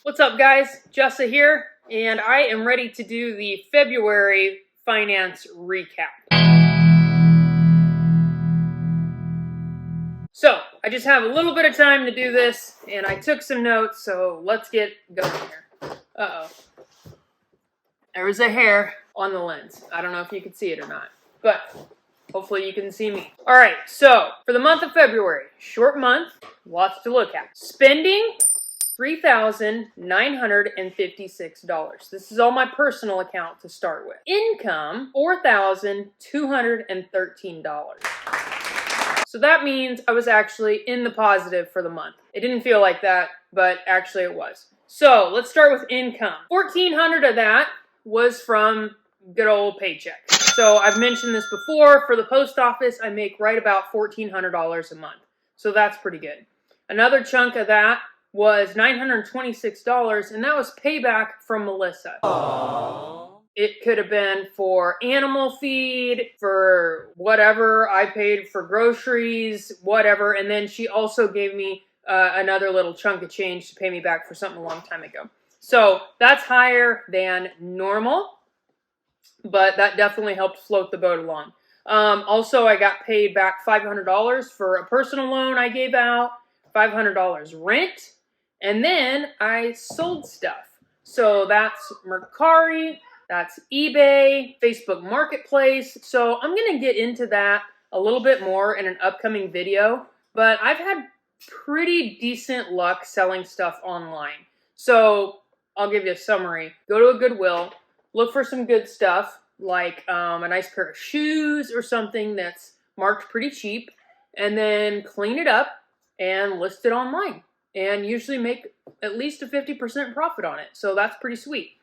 What's up, guys? Jessa here, and I am ready to do the February finance recap. So, I just have a little bit of time to do this, and I took some notes, so let's get going here. Uh-oh. There was a hair on the lens. I don't know if you can see it or not, but hopefully you can see me. All right, so for the month of February, short month, lots to look at. Spending, $3,956. This is all my personal account to start with. Income, $4,213. So that means I was actually in the positive for the month. It didn't feel like that, but actually it was. So let's start with income. $1,400 of that was from good old paycheck. So I've mentioned this before, for the post office, I make right about $1,400 a month. So that's pretty good. Another chunk of that was $926, and that was payback from Melissa. Aww. It could have been for animal feed, for whatever I paid for groceries, whatever, and then she also gave me another little chunk of change to pay me back for something a long time ago. So that's higher than normal, but that definitely helped float the boat along. Also, I got paid back $500 for a personal loan I gave out, $500 rent, and then I sold stuff. So that's Mercari, that's eBay, Facebook Marketplace. So I'm going to get into that a little bit more in an upcoming video, but I've had pretty decent luck selling stuff online. So I'll give you a summary. Go to a Goodwill, look for some good stuff, like a nice pair of shoes or something that's marked pretty cheap, and then clean it up and list it online, and usually make at least a 50% profit on it. So that's pretty sweet.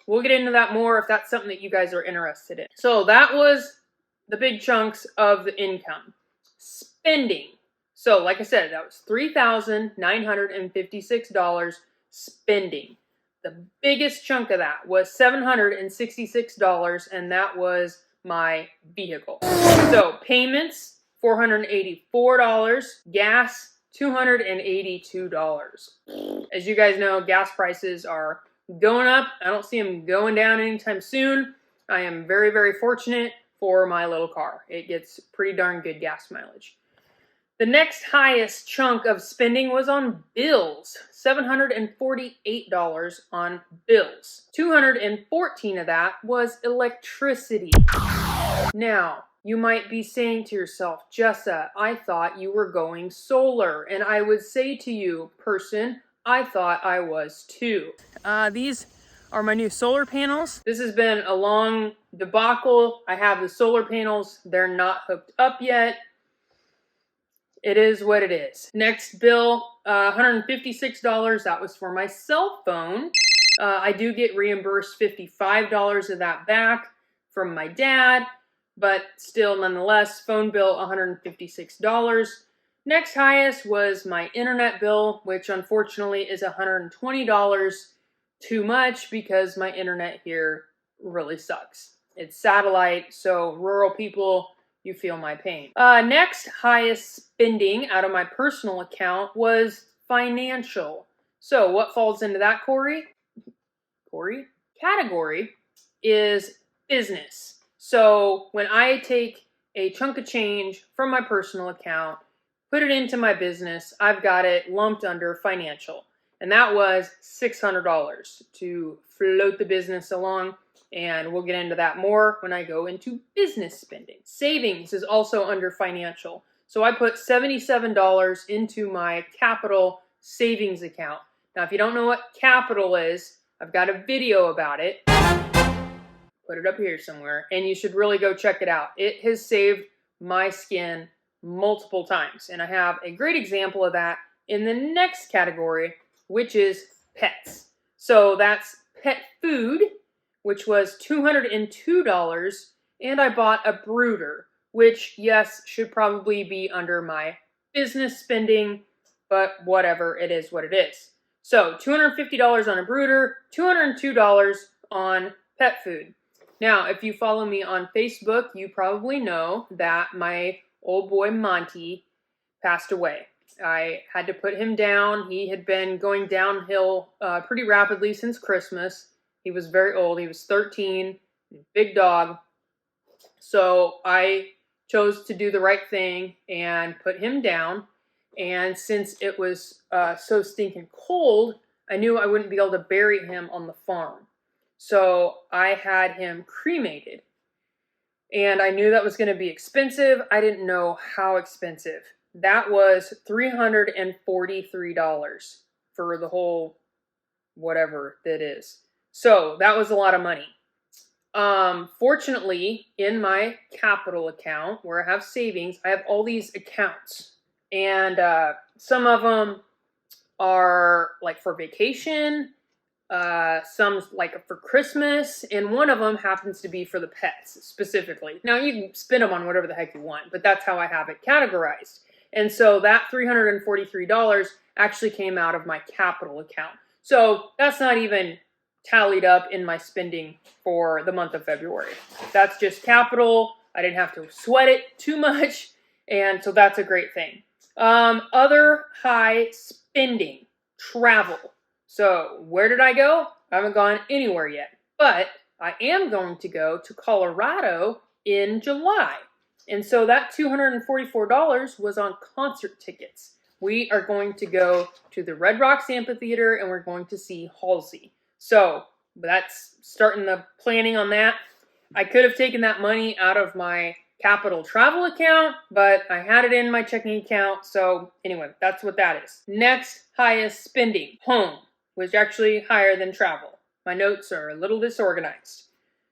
We'll get into that more if that's something that you guys are interested in. So that was the big chunks of the income. Spending. So like I said, that was $3,956 spending. The biggest chunk of that was $766, and that was my vehicle. So payments, $484, gas, $282. As you guys know, gas prices are going up. I don't see them going down anytime soon. I am very, very fortunate for my little car. It gets pretty darn good gas mileage. The next highest chunk of spending was on bills, $748 on bills. $214 of that was electricity. Now, you might be saying to yourself, Jessa, I thought you were going solar. And I would say to you, person, I thought I was too. These are my new solar panels. This has been a long debacle. I have the solar panels. They're not hooked up yet. It is what it is. Next bill, $156. That was for my cell phone. I do get reimbursed $55 of that back from my dad, but still, nonetheless, phone bill, $156. Next highest was my internet bill, which unfortunately is $120 too much because my internet here really sucks. It's satellite, so rural people, you feel my pain. Next highest spending out of my personal account was financial. So what falls into that category is business. So when I take a chunk of change from my personal account, put it into my business, I've got it lumped under financial. And that was $600 to float the business along. And we'll get into that more when I go into business spending. Savings is also under financial. So I put $77 into my Qapital savings account. Now, if you don't know what Qapital is, I've got a video about it. Put it up here somewhere. And you should really go check it out. It has saved my skin multiple times. And I have a great example of that in the next category, which is pets. So that's pet food, which was $202, and I bought a brooder, which, yes, should probably be under my business spending, but whatever, it is what it is. So $250 on a brooder, $202 on pet food. Now, if you follow me on Facebook, you probably know that my old boy Monty passed away. I had to put him down. He had been going downhill pretty rapidly since Christmas. He was very old. He was 13, big dog. So I chose to do the right thing and put him down. And since it was so stinking cold, I knew I wouldn't be able to bury him on the farm. So I had him cremated. And I knew that was going to be expensive. I didn't know how expensive. That was $343 for the whole whatever that is. So that was a lot of money. Fortunately, in my Qapital account, where I have savings, I have all these accounts. And some of them are like for vacation, some like for Christmas, and one of them happens to be for the pets specifically. Now you can spend them on whatever the heck you want, but that's how I have it categorized. And so that $343 actually came out of my Qapital account. So that's not even tallied up in my spending for the month of February. That's just Qapital. I didn't have to sweat it too much, and so that's a great thing. Other high spending, travel. So where did I go? I haven't gone anywhere yet, but I am going to go to Colorado in July. And so that $244 was on concert tickets. We are going to go to the Red Rocks Amphitheater and we're going to see Halsey. So that's starting the planning on that. I could have taken that money out of my Qapital travel account, but I had it in my checking account. So anyway, that's what that is. Next highest spending, home, was actually higher than travel. My notes are a little disorganized.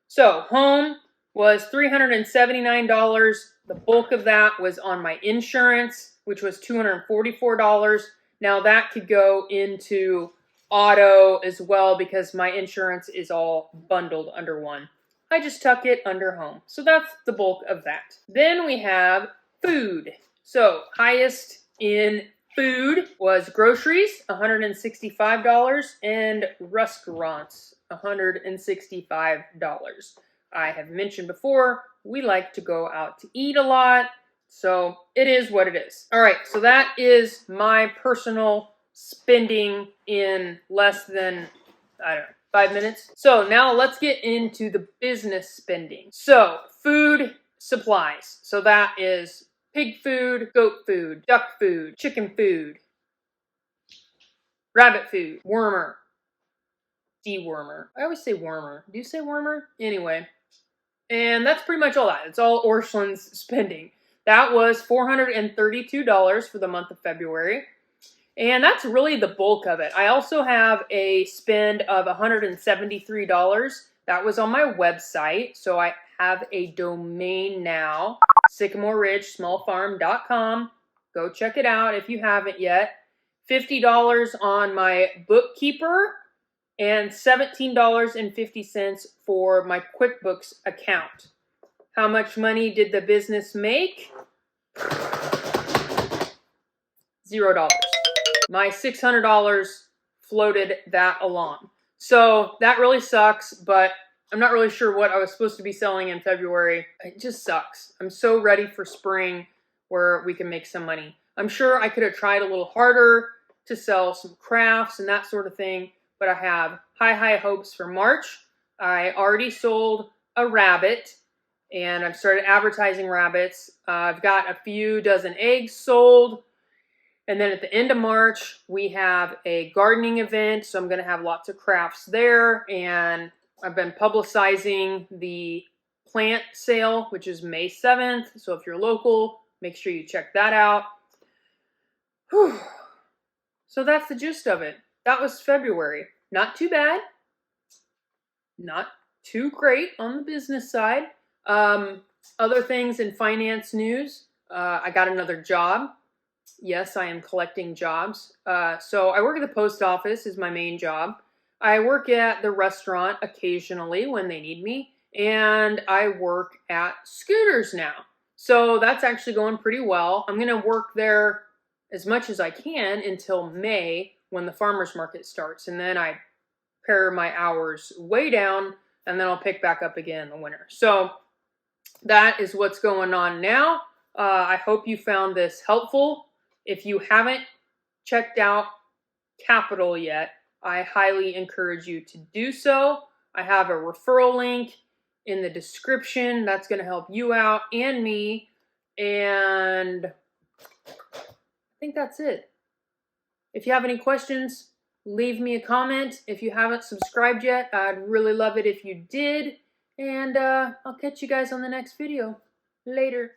So home was $379. The bulk of that was on my insurance, which was $244. Now that could go into auto as well because my insurance is all bundled under one. I just tuck it under home. So that's the bulk of that. Then we have food. So highest in food was groceries, $165, and restaurants, $165. I have mentioned before, we like to go out to eat a lot, so it is what it is. All right, so that is my personal spending in less than, I don't know, 5 minutes. So now let's get into the business spending. So food supplies. So that is pig food, goat food, duck food, chicken food, rabbit food, wormer, dewormer. I always say wormer. Do you say wormer? Anyway. And that's pretty much all that. It's all Orscheln's spending. That was $432 for the month of February. And that's really the bulk of it. I also have a spend of $173. That was on my website. So I have a domain now, sycamoreridgesmallfarm.com. Go check it out if you haven't yet. $50 on my bookkeeper and $17.50 for my QuickBooks account. How much money did the business make? $0. My $600 floated that along. So that really sucks, but I'm not really sure what I was supposed to be selling in February. It just sucks. I'm so ready for spring where we can make some money. I'm sure I could have tried a little harder to sell some crafts and that sort of thing, but I have high hopes for March. I already sold a rabbit and I've started advertising rabbits. I've got a few dozen eggs sold. And then at the end of March, we have a gardening event. So I'm going to have lots of crafts there. And I've been publicizing the plant sale, which is May 7th. So if you're local, make sure you check that out. Whew. So that's the gist of it. That was February. Not too bad. Not too great on the business side. Other things in finance news. I got another job. Yes, I am collecting jobs. So I work at the post office is my main job. I work at the restaurant occasionally when they need me. And I work at Scooters now. So that's actually going pretty well. I'm going to work there as much as I can until May when the farmer's market starts. And then I pare my hours way down and then I'll pick back up again in the winter. So that is what's going on now. I hope you found this helpful. If you haven't checked out Qapital yet, I highly encourage you to do so. I have a referral link in the description that's going to help you out and me. And I think that's it. If you have any questions, leave me a comment. If you haven't subscribed yet, I'd really love it if you did. And I'll catch you guys on the next video. Later.